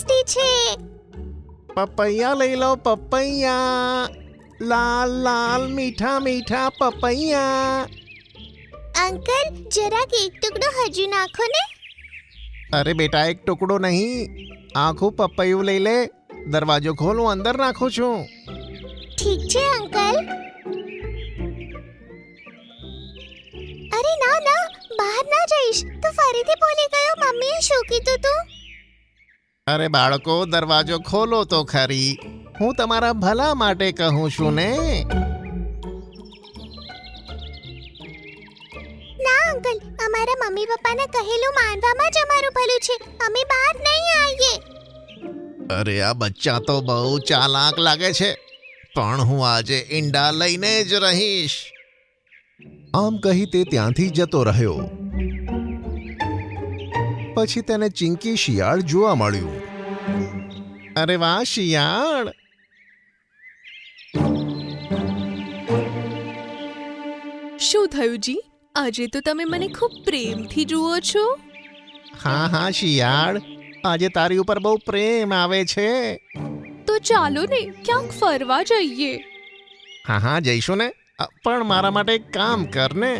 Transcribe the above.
Tasty છે. પપૈયા લઈ લો, પપૈયા. લાલ લાલ મીઠા મીઠા પપૈયા. અંકલ, જરાક એક ટુકડો હજુ નાખો ને. અરે બેટા, એક ટુકડો નહીં, આખું પપૈયું લઈ લે. દરવાજો ખોલ, હું અંદર નાખું છું. ઠીક છે અંકલ. અરે ના ના, બહાર ના જઈશ તો ફરીથી ભૂલી ગયો. મમ્મીએ શું કીધું તું? અરે બાળકો, દરવાજો ખોલો તો ખરી. હું તમારા ભલા માટે કહું છું ને. ના અંકલ, અમારા મમ્મી પપ્પાને કહેલું માનવામાં જ અમારું ભલું છે. અમે બહાર નહીં આવીએ. અરે આ બચ્ચા તો બહુ ચાલાક લાગે છે, પણ હું આજે ઈંડા લઈને જ રહીશ. આમ કહી તે ત્યાંથી જતો રહ્યો. પછી તેને ચિંકી શિયાળ જોવા મળ્યું. અરે વાહ શિયાળ! શું થયું જી? આજે તો તમે મને ખૂબ પ્રેમથી જુઓ છો. હા હા શિયાળ, આજે તારી ઉપર બહુ પ્રેમ આવે છે. તો ચાલો ને ક્યાંક ફરવા જઈએ. હા હા જઈશું ને, પણ મારા માટે એક કામ કર ને.